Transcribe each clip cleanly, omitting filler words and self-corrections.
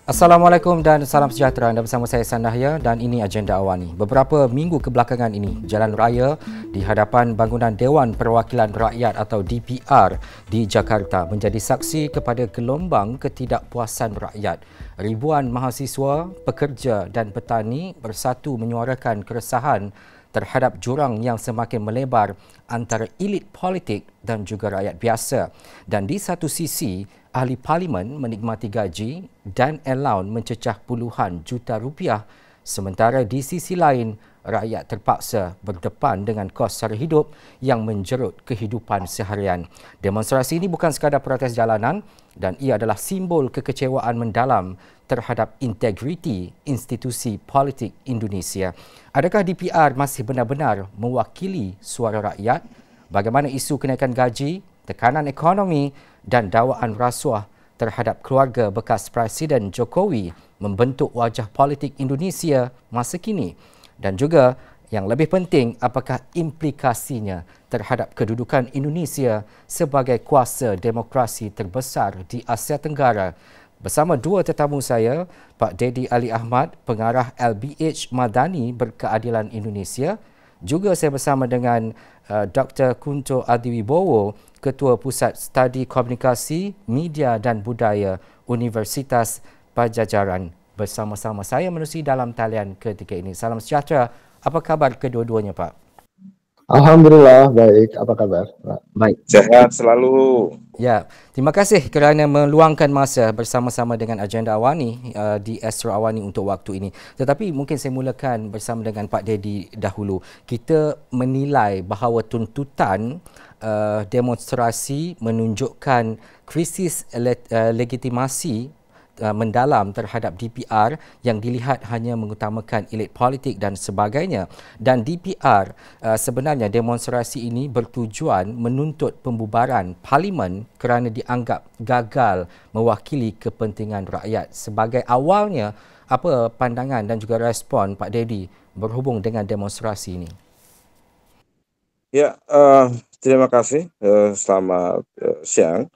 Assalamualaikum dan salam sejahtera. Anda bersama saya Sandahya dan ini Agenda Awani. Beberapa minggu kebelakangan ini, Jalan Raya di hadapan bangunan Dewan Perwakilan Rakyat atau DPR di Jakarta menjadi saksi kepada gelombang ketidakpuasan rakyat. Ribuan mahasiswa, pekerja dan petani bersatu menyuarakan keresahan terhadap jurang yang semakin melebar antara elit politik dan juga rakyat biasa. Dan di satu sisi, ahli parlimen menikmati gaji dan allowance mencecah puluhan juta rupiah, sementara di sisi lain, rakyat terpaksa berdepan dengan kos sara hidup yang menjerut kehidupan seharian. Demonstrasi ini bukan sekadar protes jalanan dan ia adalah simbol kekecewaan mendalam terhadap integriti institusi politik Indonesia. Adakah DPR masih benar-benar mewakili suara rakyat? Bagaimana isu kenaikan gaji, tekanan ekonomi dan dakwaan rasuah terhadap keluarga bekas Presiden Jokowi membentuk wajah politik Indonesia masa kini? Dan juga yang lebih penting, apakah implikasinya terhadap kedudukan Indonesia sebagai kuasa demokrasi terbesar di Asia Tenggara? Bersama dua tetamu saya, Pak Dedi Ali Ahmad, Pengarah LBH Madani Berkeadilan Indonesia. Juga saya bersama dengan Dr. Kunto Adiwibowo, Ketua Pusat Studi Komunikasi, Media dan Budaya Universitas Pajajaran. Bersama-sama saya menerusi dalam talian ketika ini. Salam sejahtera. Apa khabar kedua-duanya, Pak? Alhamdulillah, baik. Apa kabar, Pak? Baik, sehat selalu. Ya, terima kasih kerana meluangkan masa bersama-sama dengan Agenda Awani di Astro Awani untuk waktu ini. Tetapi mungkin saya mulakan bersama dengan Pak Dedi dahulu. Kita menilai bahawa tuntutan demonstrasi menunjukkan krisis legitimasi mendalam terhadap DPR yang dilihat hanya mengutamakan elit politik dan sebagainya. Dan DPR sebenarnya demonstrasi ini bertujuan menuntut pembubaran parlimen kerana dianggap gagal mewakili kepentingan rakyat. Sebagai awalnya, apa pandangan dan juga respon Pak Dedi berhubung dengan demonstrasi ini? Ya, terima kasih. Selamat siang.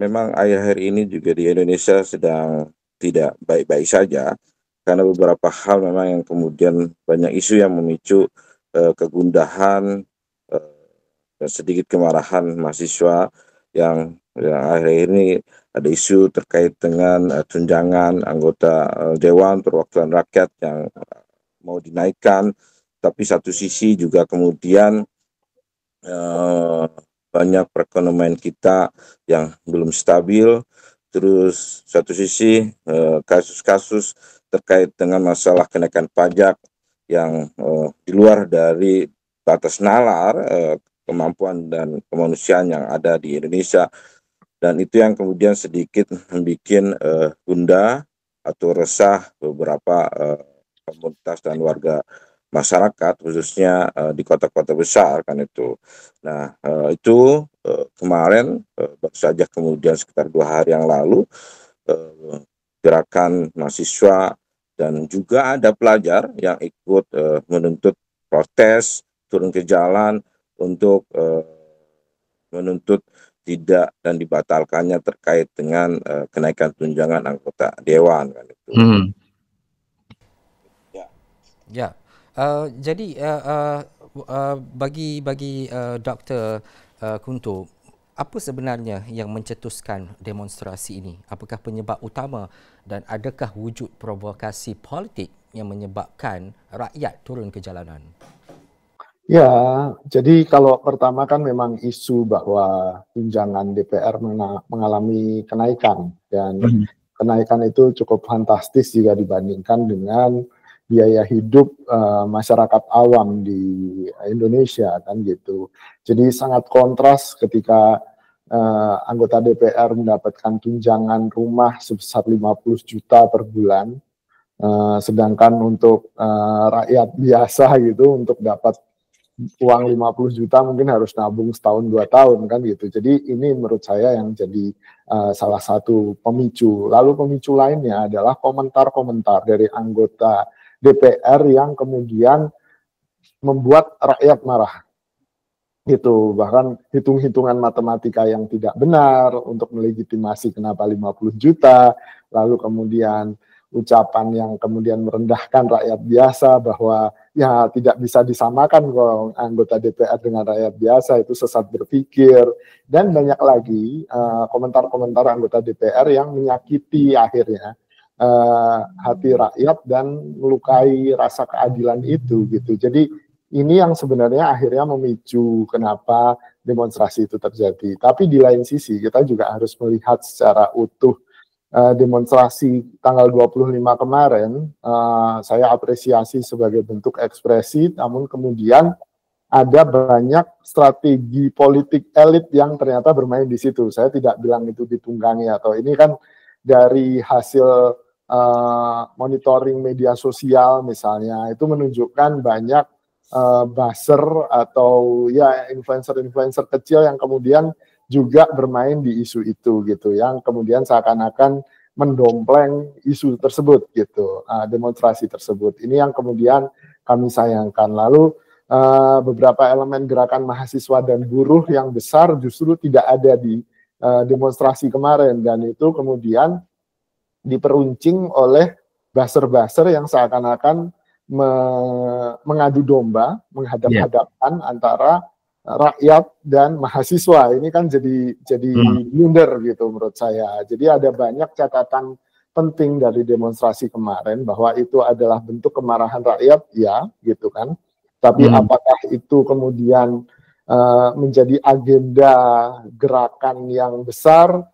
Memang akhir-akhir ini juga di Indonesia sedang tidak baik-baik saja karena beberapa hal memang yang kemudian banyak isu yang memicu kegundahan dan sedikit kemarahan mahasiswa yang akhir-akhir ini ada isu terkait dengan tunjangan anggota Dewan Perwakilan Rakyat yang mau dinaikkan, tapi satu sisi juga kemudian banyak perekonomian kita yang belum stabil. Terus satu sisi kasus-kasus terkait dengan masalah kenaikan pajak yang di luar dari batas nalar kemampuan dan kemanusiaan yang ada di Indonesia, dan itu yang kemudian sedikit membuat gundah atau resah beberapa komunitas dan warga masyarakat, khususnya di kota-kota besar kan itu. Nah, itu kemarin baru saja kemudian sekitar 2 hari yang lalu gerakan mahasiswa dan juga ada pelajar yang ikut menuntut protes, turun ke jalan untuk menuntut tidak dan dibatalkannya terkait dengan kenaikan tunjangan anggota dewan kan itu. Ya. Jadi bagi Dr. Kunto, apa sebenarnya yang mencetuskan demonstrasi ini? Apakah penyebab utama dan adakah wujud provokasi politik yang menyebabkan rakyat turun ke jalanan? Ya, jadi kalau pertama kan memang isu bahwa tunjangan DPR mengalami kenaikan, dan kenaikan itu cukup fantastis jika dibandingkan dengan biaya hidup masyarakat awam di Indonesia kan gitu. Jadi sangat kontras ketika anggota DPR mendapatkan tunjangan rumah sebesar 50 juta per bulan, sedangkan untuk rakyat biasa gitu untuk dapat uang 50 juta mungkin harus nabung setahun 2 tahun kan gitu. Jadi ini menurut saya yang jadi salah satu pemicu. Lalu pemicu lainnya adalah komentar-komentar dari anggota DPR yang kemudian membuat rakyat marah. gitu. Bahkan hitung-hitungan matematika yang tidak benar untuk melegitimasi kenapa 50 juta, lalu kemudian ucapan yang kemudian merendahkan rakyat biasa bahwa ya tidak bisa disamakan kok anggota DPR dengan rakyat biasa, itu sesat berpikir, dan banyak lagi komentar-komentar anggota DPR yang menyakiti akhirnya hati rakyat dan melukai rasa keadilan itu gitu. Jadi ini yang sebenarnya akhirnya memicu kenapa demonstrasi itu terjadi. Tapi di lain sisi kita juga harus melihat secara utuh demonstrasi tanggal 25 kemarin. Saya apresiasi sebagai bentuk ekspresi, namun kemudian ada banyak strategi politik elit yang ternyata bermain di situ. Saya tidak bilang itu ditunggangi atau ini kan dari hasil monitoring media sosial misalnya, itu menunjukkan banyak buzzer atau ya influencer-influencer kecil yang kemudian juga bermain di isu itu gitu, yang kemudian seakan-akan mendompleng isu tersebut gitu, demonstrasi tersebut. Ini yang kemudian kami sayangkan. Lalu beberapa elemen gerakan mahasiswa dan buruh yang besar justru tidak ada di demonstrasi kemarin, dan itu kemudian diperuncing oleh buzzer-buzzer yang seakan-akan mengadu domba, menghadap-hadapkan antara rakyat dan mahasiswa. Ini kan jadi blunder gitu menurut saya. Jadi ada banyak catatan penting dari demonstrasi kemarin bahwa itu adalah bentuk kemarahan rakyat, ya gitu kan. Tapi apakah itu kemudian menjadi agenda gerakan yang besar,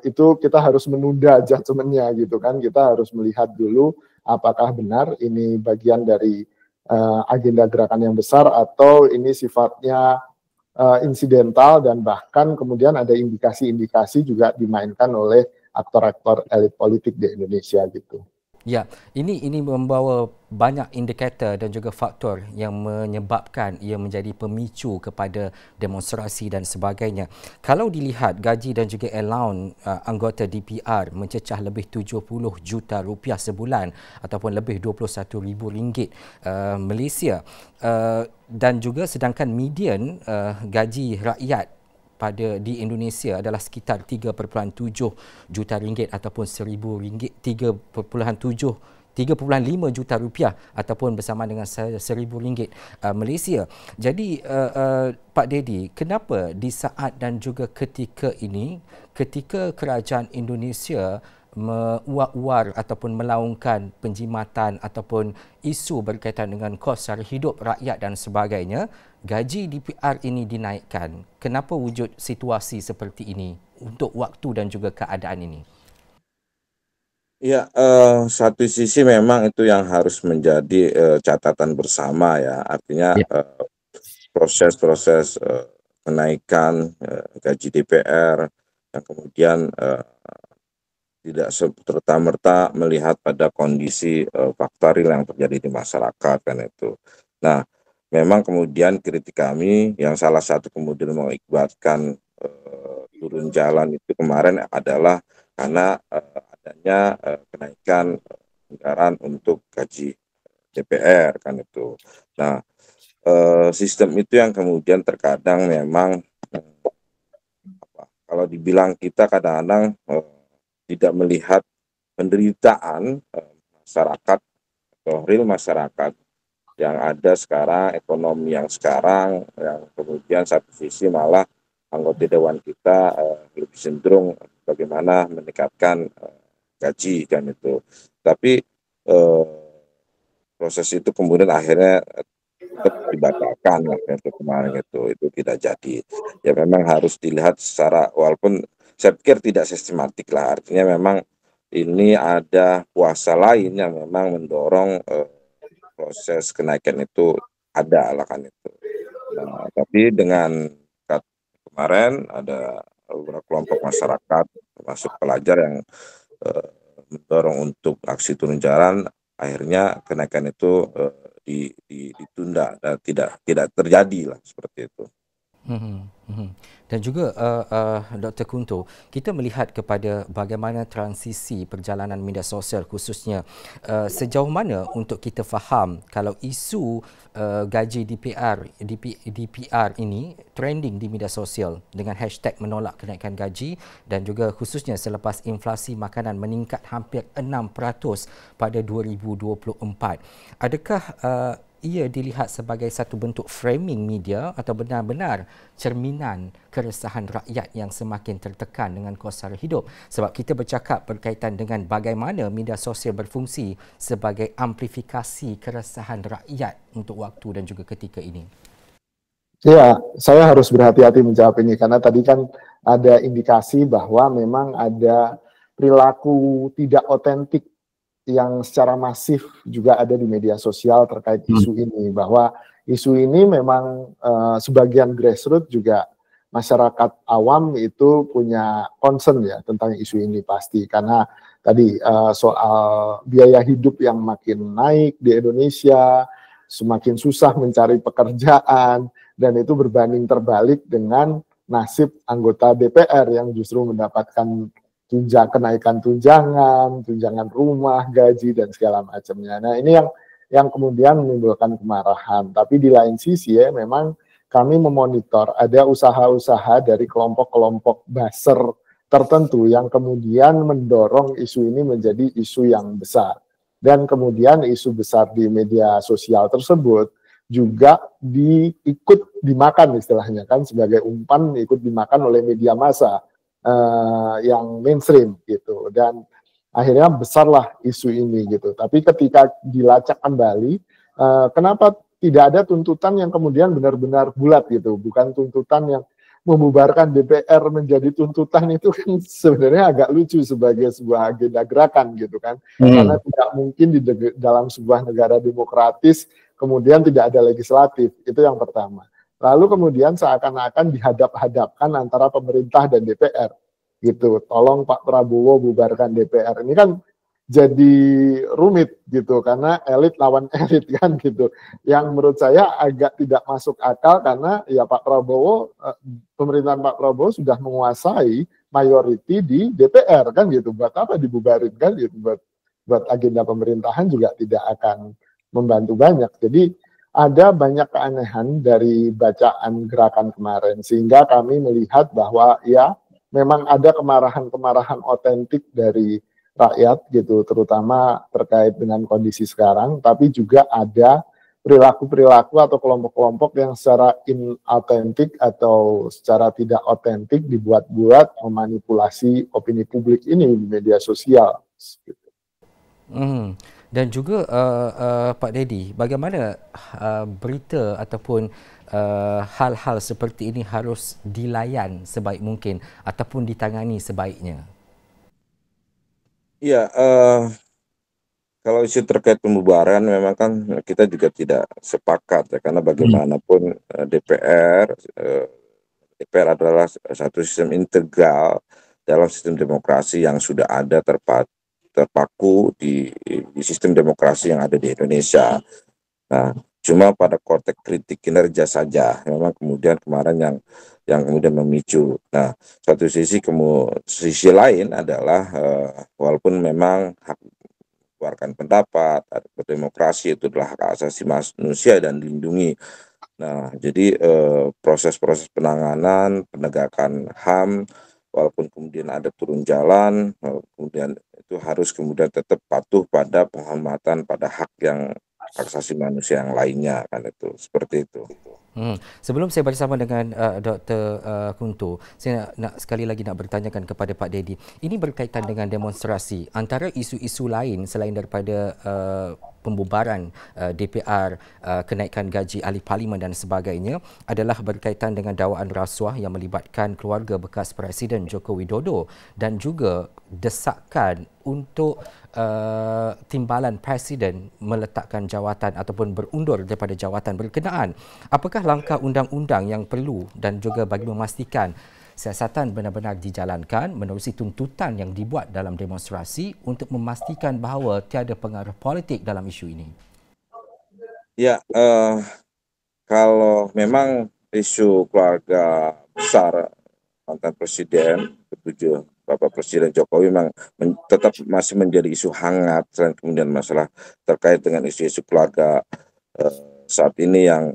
itu kita harus menunda judgementnya gitu kan. Kita harus melihat dulu apakah benar ini bagian dari agenda gerakan yang besar atau ini sifatnya insidental, dan bahkan kemudian ada indikasi-indikasi juga dimainkan oleh aktor-aktor elit politik di Indonesia gitu. Ya, ini membawa banyak indikator dan juga faktor yang menyebabkan ia menjadi pemicu kepada demonstrasi dan sebagainya. Kalau dilihat gaji dan juga allowance anggota DPR mencecah lebih 70 juta rupiah sebulan ataupun lebih RM21,000 Malaysia, dan juga sedangkan median gaji rakyat di Indonesia adalah sekitar 3.7 juta ringgit ataupun RM1,000, 3.5 juta rupiah ataupun bersama dengan RM1,000 Malaysia. Jadi Pak Dedi, kenapa di saat dan juga ketika ini, ketika kerajaan Indonesia menguar-uar ataupun melaungkan penjimatan ataupun isu berkaitan dengan kos sara hidup rakyat dan sebagainya, gaji DPR ini dinaikkan. Kenapa wujud situasi seperti ini untuk waktu dan juga keadaan ini? Ya, satu sisi memang itu yang harus menjadi catatan bersama ya. Artinya proses-proses kenaikan gaji DPR yang kemudian tidak serta-merta melihat pada kondisi fakta real yang terjadi di masyarakat kan itu. Nah, memang kemudian kritik kami yang salah satu kemudian mengakibatkan turun jalan itu kemarin adalah karena adanya kenaikan anggaran untuk gaji DPR kan itu. Nah, sistem itu yang kemudian terkadang memang kalau dibilang kita kadang-kadang tidak melihat penderitaan masyarakat atau real masyarakat yang ada sekarang, ekonomi yang sekarang, yang kemudian satu sisi malah anggota dewan kita lebih cenderung bagaimana meningkatkan gaji kan itu. Tapi proses itu kemudian akhirnya tetap dibatalkan waktu kemarin itu tidak jadi. Ya memang harus dilihat secara, walaupun saya pikir tidak sistematik lah, artinya memang ini ada kuasa lain yang memang mendorong proses kenaikan itu ada lah kan itu. Nah, tapi dengan kemarin ada beberapa kelompok masyarakat termasuk pelajar yang mendorong untuk aksi turun jalan, akhirnya kenaikan itu ditunda dan tidak terjadi lah seperti itu. Mhm, mhm. Dan juga Dr. Kunto, kita melihat kepada bagaimana transisi perjalanan media sosial khususnya sejauh mana untuk kita faham kalau isu gaji DPR ini trending di media sosial dengan hashtag menolak kenaikan gaji dan juga khususnya selepas inflasi makanan meningkat hampir 6% pada 2024. Adakah ia dilihat sebagai satu bentuk framing media atau benar-benar cerminan keresahan rakyat yang semakin tertekan dengan kos sara hidup? Sebab kita bercakap berkaitan dengan bagaimana media sosial berfungsi sebagai amplifikasi keresahan rakyat untuk waktu dan juga ketika ini. Ya, saya harus berhati-hati menjawab ini karena tadi kan ada indikasi bahwa memang ada perilaku tidak otentik yang secara masif juga ada di media sosial terkait isu ini, bahwa isu ini memang sebagian grassroots juga masyarakat awam itu punya concern ya tentang isu ini pasti, karena tadi soal biaya hidup yang makin naik di Indonesia, semakin susah mencari pekerjaan, dan itu berbanding terbalik dengan nasib anggota DPR yang justru mendapatkan kenaikan tunjangan rumah, gaji, dan segala macamnya. Nah, ini yang kemudian menimbulkan kemarahan. Tapi di lain sisi ya, memang kami memonitor ada usaha-usaha dari kelompok-kelompok buzzer tertentu yang kemudian mendorong isu ini menjadi isu yang besar. Dan kemudian isu besar di media sosial tersebut juga ikut dimakan istilahnya kan, sebagai umpan ikut dimakan oleh media massa yang mainstream gitu, dan akhirnya besarlah isu ini gitu. Tapi ketika dilacak kembali, kenapa tidak ada tuntutan yang kemudian benar-benar bulat gitu, bukan tuntutan yang membubarkan DPR menjadi tuntutan, itu kan sebenarnya agak lucu sebagai sebuah agenda gerakan gitu kan, karena tidak mungkin dalam sebuah negara demokratis kemudian tidak ada legislatif, itu yang pertama. Lalu kemudian seakan-akan dihadap-hadapkan antara pemerintah dan DPR gitu. Tolong Pak Prabowo bubarkan DPR. Ini kan jadi rumit gitu karena elit lawan elit kan gitu. Yang menurut saya agak tidak masuk akal karena ya Pak Prabowo, pemerintahan Pak Prabowo sudah menguasai mayoriti di DPR kan gitu. Buat apa dibubarin kan gitu, buat agenda pemerintahan juga tidak akan membantu banyak. Jadi ada banyak keanehan dari bacaan gerakan kemarin, sehingga kami melihat bahwa ya memang ada kemarahan-kemarahan otentik dari rakyat gitu, terutama terkait dengan kondisi sekarang, tapi juga ada perilaku-perilaku atau kelompok-kelompok yang secara inautentik atau secara tidak otentik dibuat-buat memanipulasi opini publik ini di media sosial. Gitu. Dan juga Pak Dedi, bagaimana berita ataupun hal-hal seperti ini harus dilayan sebaik mungkin ataupun ditangani sebaiknya? Ya, kalau isu terkait pembubaran memang kan kita juga tidak sepakat ya, karena bagaimanapun DPR adalah satu sistem integral dalam sistem demokrasi yang sudah ada terpaku di sistem demokrasi yang ada di Indonesia. Nah, cuma pada konteks kritik kinerja saja memang kemudian kemarin yang kemudian memicu. Nah, satu sisi lain adalah walaupun memang hak mengeluarkan pendapat, berdemokrasi itu adalah hak asasi manusia dan dilindungi. Nah, jadi proses-proses penanganan, penegakan HAM, walaupun kemudian ada turun jalan, kemudian itu harus kemudian tetap patuh pada penghormatan pada hak asasi manusia yang lainnya, kan itu seperti itu. Sebelum saya bersama dengan Dr. Kunto, saya nak sekali lagi nak bertanyakan kepada Pak Dedi. Ini berkaitan dengan demonstrasi. Antara isu-isu lain selain daripada pembubaran DPR, kenaikan gaji ahli parlimen dan sebagainya adalah berkaitan dengan dakwaan rasuah yang melibatkan keluarga bekas Presiden Joko Widodo dan juga desakan untuk timbalan Presiden meletakkan jawatan ataupun berundur daripada jawatan berkenaan. Apakah langkah undang-undang yang perlu dan juga bagi memastikan siasatan benar-benar dijalankan menerusi tuntutan yang dibuat dalam demonstrasi untuk memastikan bahawa tiada pengaruh politik dalam isu ini? Ya, kalau memang isu keluarga besar mantan Presiden ketujuh Bapak Presiden Jokowi memang tetap masih menjadi isu hangat, selain kemudian masalah terkait dengan isu-isu keluarga saat ini yang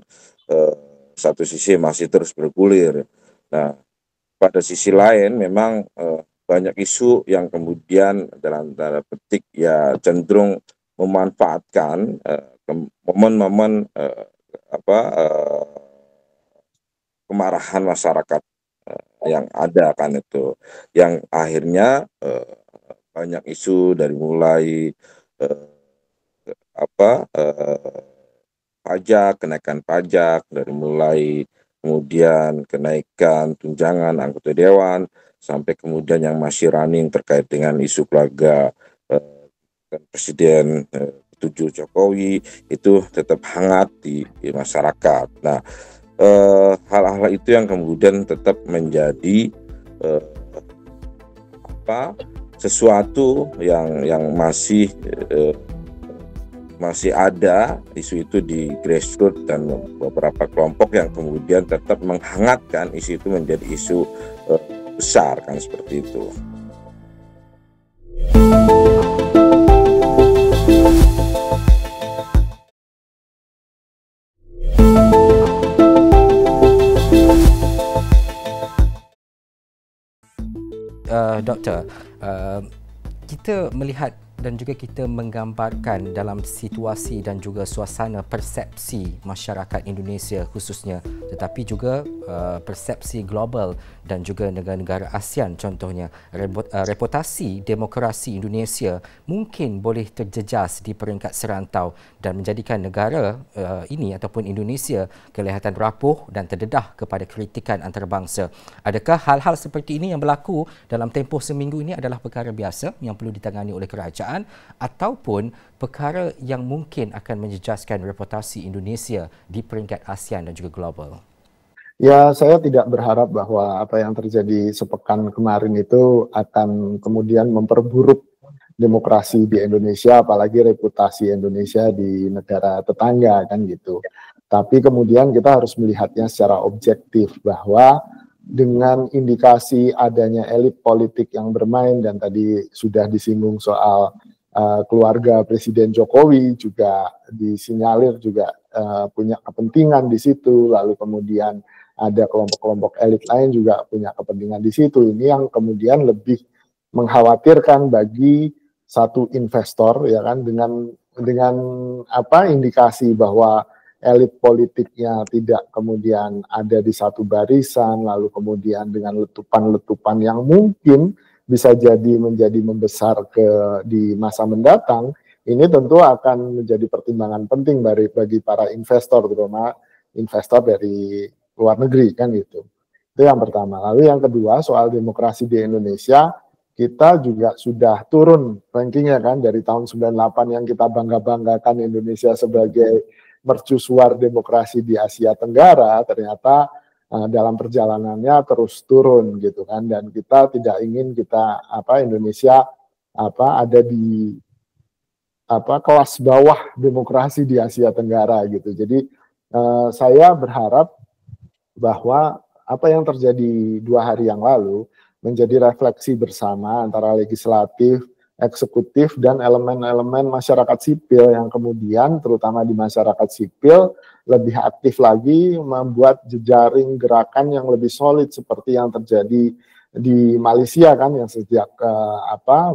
satu sisi masih terus bergulir. Nah, pada sisi lain memang banyak isu yang kemudian dalam tanda petik ya cenderung memanfaatkan momen-momen kemarahan masyarakat yang ada kan itu, yang akhirnya banyak isu dari mulai pajak, kenaikan pajak, dari mulai kemudian kenaikan tunjangan anggota dewan, sampai kemudian yang masih running terkait dengan isu keluarga Presiden 7 Jokowi itu tetap hangat di masyarakat. Nah, hal-hal itu yang kemudian tetap menjadi sesuatu yang masih ada isu itu di grassroots dan beberapa kelompok yang kemudian tetap menghangatkan isu itu menjadi isu besar kan, seperti itu. Doktor, kita melihat dan juga kita menggambarkan dalam situasi dan juga suasana persepsi masyarakat Indonesia khususnya, tetapi juga persepsi global dan juga negara-negara ASEAN contohnya, reputasi demokrasi Indonesia mungkin boleh terjejas di peringkat serantau dan menjadikan negara ini ataupun Indonesia kelihatan rapuh dan terdedah kepada kritikan antarabangsa. Adakah hal-hal seperti ini yang berlaku dalam tempoh seminggu ini adalah perkara biasa yang perlu ditangani oleh kerajaan ataupun perkara yang mungkin akan menjejaskan reputasi Indonesia di peringkat ASEAN dan juga global? Ya, saya tidak berharap bahwa apa yang terjadi sepekan kemarin itu akan kemudian memperburuk demokrasi di Indonesia, apalagi reputasi Indonesia di negara tetangga kan gitu. Tapi kemudian kita harus melihatnya secara objektif bahwa dengan indikasi adanya elit politik yang bermain, dan tadi sudah disinggung soal keluarga Presiden Jokowi juga disinyalir juga punya kepentingan di situ, lalu kemudian ada kelompok-kelompok elit lain juga punya kepentingan di situ. Ini yang kemudian lebih mengkhawatirkan bagi satu investor, ya kan, dengan indikasi bahwa elit politiknya tidak kemudian ada di satu barisan, lalu kemudian dengan letupan-letupan yang mungkin bisa jadi menjadi membesar di masa mendatang, ini tentu akan menjadi pertimbangan penting bagi para investor, terutama investor dari luar negeri kan gitu. Itu yang pertama. Lalu yang kedua, soal demokrasi di Indonesia, kita juga sudah turun rankingnya kan, dari tahun 98 yang kita bangga-banggakan Indonesia sebagai mercusuar demokrasi di Asia Tenggara, ternyata dalam perjalanannya terus turun gitu kan, dan kita tidak ingin Indonesia ada di kelas bawah demokrasi di Asia Tenggara gitu. Jadi saya berharap bahwa apa yang terjadi 2 hari yang lalu menjadi refleksi bersama antara legislatif, eksekutif, dan elemen-elemen masyarakat sipil yang kemudian terutama di masyarakat sipil lebih aktif lagi membuat jejaring gerakan yang lebih solid seperti yang terjadi di Malaysia kan, yang sejak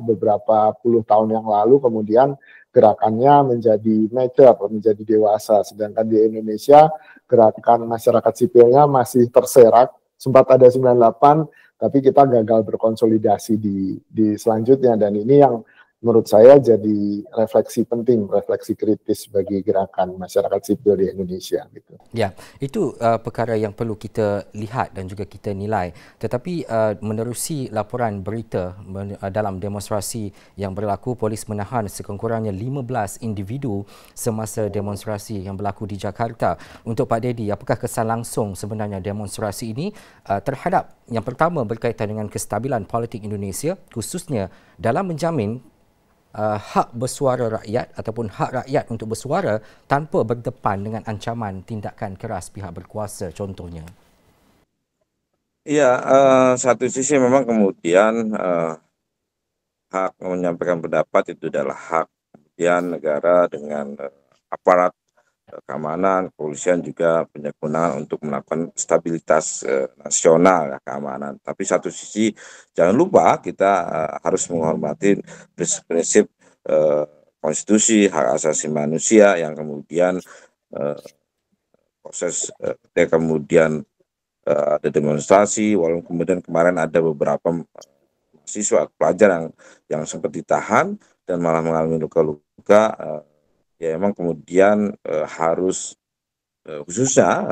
beberapa puluh tahun yang lalu kemudian gerakannya menjadi mature, menjadi dewasa, sedangkan di Indonesia gerakan masyarakat sipilnya masih terserak. Sempat ada 98, tapi kita gagal berkonsolidasi di selanjutnya, dan ini yang menurut saya jadi refleksi penting, refleksi kritis bagi gerakan masyarakat sipil di Indonesia gitu. Ya, itu perkara yang perlu kita lihat dan juga kita nilai. Tetapi menerusi laporan berita dalam demonstrasi yang berlaku, polis menahan sekurang-kurangnya 15 individu semasa demonstrasi yang berlaku di Jakarta. Untuk Pak Dedi, apakah kesan langsung sebenarnya demonstrasi ini terhadap yang pertama berkaitan dengan kestabilan politik Indonesia, khususnya dalam menjamin hak bersuara rakyat ataupun hak rakyat untuk bersuara tanpa berdepan dengan ancaman tindakan keras pihak berkuasa contohnya? Iya, satu sisi memang kemudian hak menyampaikan pendapat itu adalah hak. Kemudian negara dengan aparat keamanan, kepolisian juga punya kewenangan untuk melakukan stabilitas nasional ya, keamanan. Tapi satu sisi jangan lupa kita harus menghormati prinsip-prinsip konstitusi, hak asasi manusia yang kemudian proses ketika kemudian ada demonstrasi, walaupun kemudian kemarin ada beberapa mahasiswa pelajar yang sempat ditahan dan malah mengalami luka-luka, ya memang kemudian harus khususnya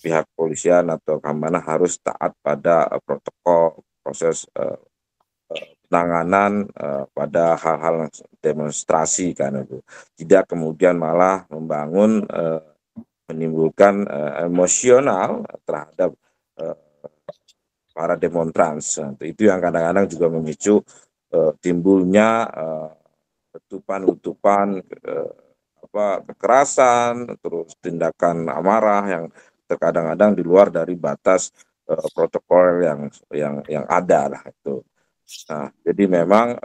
pihak kepolisian atau keamanan harus taat pada protokol proses penanganan pada hal-hal demonstrasi kan itu, tidak kemudian malah membangun menimbulkan emosional terhadap para demonstrans. Itu yang kadang-kadang juga memicu timbulnya letupan-letupan kekerasan, terus tindakan amarah yang terkadang-kadang di luar dari batas protokol yang ada lah itu. Nah, jadi memang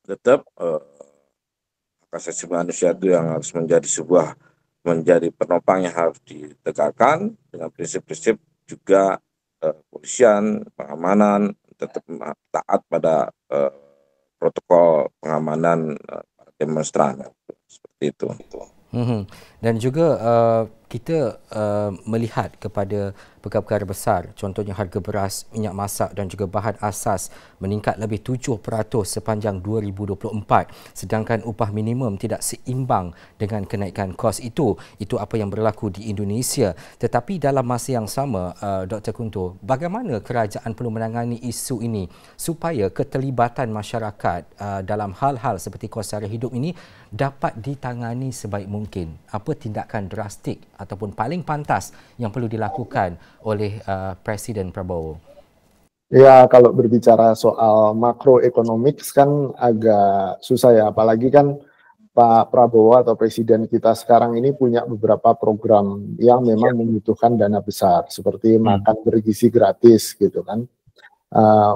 tetap hak asasi manusia itu yang harus menjadi penopang yang harus ditegakkan dengan prinsip-prinsip juga kepolisian, pengamanan tetap taat pada protokol pengamanan demonstran seperti itu. Dan juga kita melihat kepada perkara-perkara besar, contohnya harga beras, minyak masak dan juga bahan asas meningkat lebih 7% sepanjang 2024, sedangkan upah minimum tidak seimbang dengan kenaikan kos itu. Itu apa yang berlaku di Indonesia. Tetapi dalam masa yang sama, Dr. Kunto, bagaimana kerajaan perlu menangani isu ini supaya keterlibatan masyarakat dalam hal-hal seperti kos sara hidup ini dapat ditangani sebaik mungkin? Apa tindakan drastik ataupun paling pantas yang perlu dilakukan oleh Presiden Prabowo? Ya, kalau berbicara soal makroekonomik kan agak susah ya, apalagi kan Pak Prabowo atau Presiden kita sekarang ini punya beberapa program yang memang membutuhkan dana besar, seperti makan bergizi gratis gitu kan,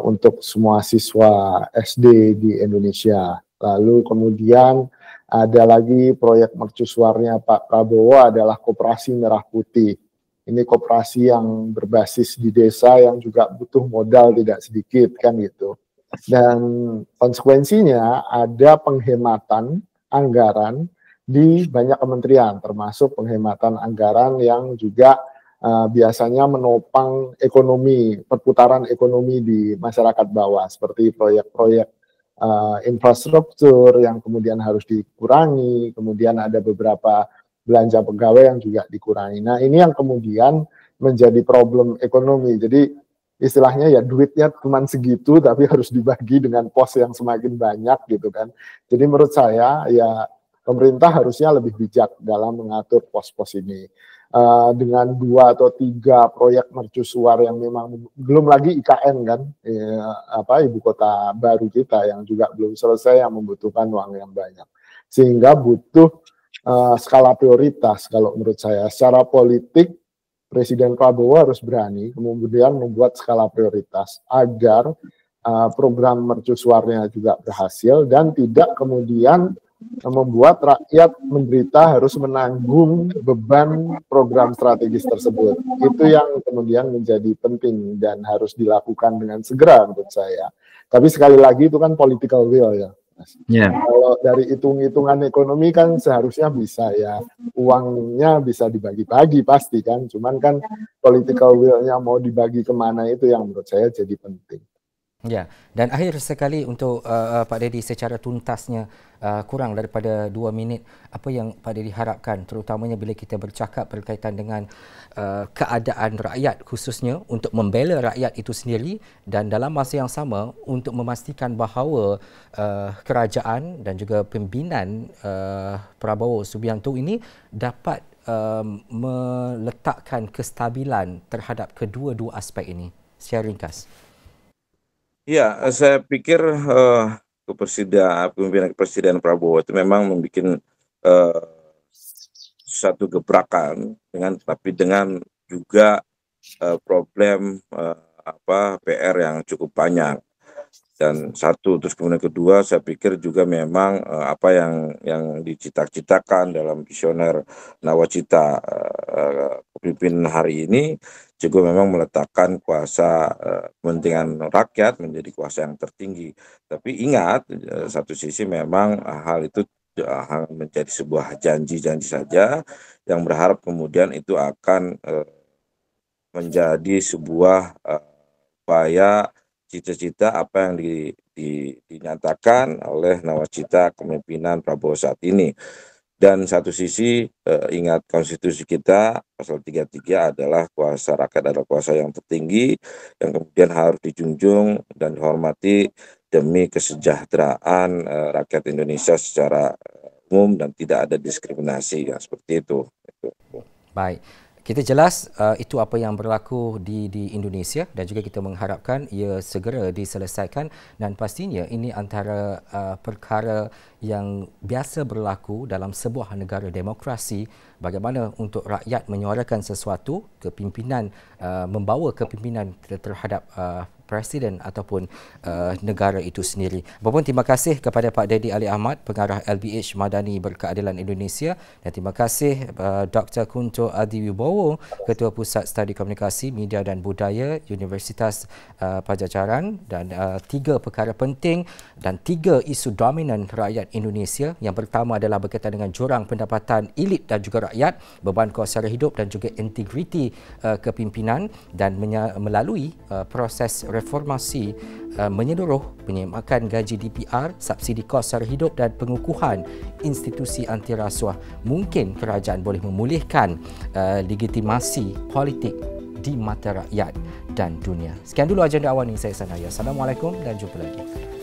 untuk semua siswa SD di Indonesia. Lalu kemudian ada lagi proyek mercusuarnya Pak Prabowo adalah Koperasi Merah Putih. Ini koperasi yang berbasis di desa yang juga butuh modal tidak sedikit kan gitu. Dan konsekuensinya ada penghematan anggaran di banyak kementerian, termasuk penghematan anggaran yang juga biasanya menopang ekonomi, perputaran ekonomi di masyarakat bawah, seperti proyek-proyek infrastruktur yang kemudian harus dikurangi, kemudian ada beberapa belanja pegawai yang juga dikurangi. Nah, ini yang kemudian menjadi problem ekonomi. Jadi istilahnya ya duitnya cuma segitu tapi harus dibagi dengan pos yang semakin banyak gitu kan. Jadi menurut saya ya pemerintah harusnya lebih bijak dalam mengatur pos-pos ini. Dengan 2 atau 3 proyek mercusuar yang memang belum lagi IKN kan, ibu kota baru kita yang juga belum selesai yang membutuhkan uang yang banyak. Sehingga butuh skala prioritas kalau menurut saya. Secara politik Presiden Prabowo harus berani kemudian membuat skala prioritas agar program mercusuarnya juga berhasil dan tidak kemudian membuat rakyat menderita harus menanggung beban program strategis tersebut. Itu yang kemudian menjadi penting dan harus dilakukan dengan segera menurut saya. Tapi sekali lagi itu kan political will ya. Yeah. Kalau dari hitung-hitungan ekonomi kan seharusnya bisa ya, uangnya bisa dibagi-bagi pasti kan, cuman kan political will-nya mau dibagi kemana itu yang menurut saya jadi penting. Ya, dan akhir sekali untuk Pak Dedi secara tuntasnya, kurang daripada 2 minit, apa yang Pak Dedi harapkan terutamanya bila kita bercakap berkaitan dengan keadaan rakyat khususnya untuk membela rakyat itu sendiri dan dalam masa yang sama untuk memastikan bahawa kerajaan dan juga pimpinan Prabowo Subianto ini dapat meletakkan kestabilan terhadap kedua-dua aspek ini. Secara ringkas. Ya, saya pikir kepemimpinan Presiden Prabowo itu memang membuat satu gebrakan dengan juga problem PR yang cukup banyak. Dan satu, terus kemudian kedua, saya pikir juga memang apa yang dicita-citakan dalam visioner nawacita kepemimpinan hari ini juga memang meletakkan kuasa kepentingan rakyat menjadi kuasa yang tertinggi. Tapi ingat, satu sisi memang hal itu menjadi sebuah janji-janji saja yang berharap kemudian itu akan menjadi sebuah upaya cita-cita apa yang dinyatakan oleh nawacita kepemimpinan Prabowo saat ini. Dan satu sisi ingat konstitusi kita pasal 33 adalah kuasa rakyat adalah kuasa yang tertinggi yang kemudian harus dijunjung dan dihormati demi kesejahteraan rakyat Indonesia secara umum dan tidak ada diskriminasi yang seperti itu. Baik. Kita jelas itu apa yang berlaku di Indonesia dan juga kita mengharapkan ia segera diselesaikan dan pastinya ini antara perkara yang biasa berlaku dalam sebuah negara demokrasi, bagaimana untuk rakyat menyuarakan sesuatu, kepimpinan membawa kepimpinan terhadap Presiden ataupun negara itu sendiri. Apapun, terima kasih kepada Pak Dedi Ali Ahmad, Pengarah LBH Madani Berkeadilan Indonesia, dan terima kasih Dr. Kunto Adiwibowo, Ketua Pusat Studi Komunikasi, Media dan Budaya Universitas Padjadjaran, dan 3 perkara penting dan 3 isu dominan rakyat Indonesia. Yang pertama adalah berkaitan dengan jurang pendapatan elit dan juga rakyat, beban kos sara hidup dan juga integriti kepimpinan, dan melalui proses reformasi menyeluruh penyemakan gaji DPR, subsidi kos sara hidup dan pengukuhan institusi anti rasuah, mungkin kerajaan boleh memulihkan legitimasi politik di mata rakyat dan dunia. Sekian dulu agenda awal ini, saya Sanaya. Assalamualaikum dan jumpa lagi.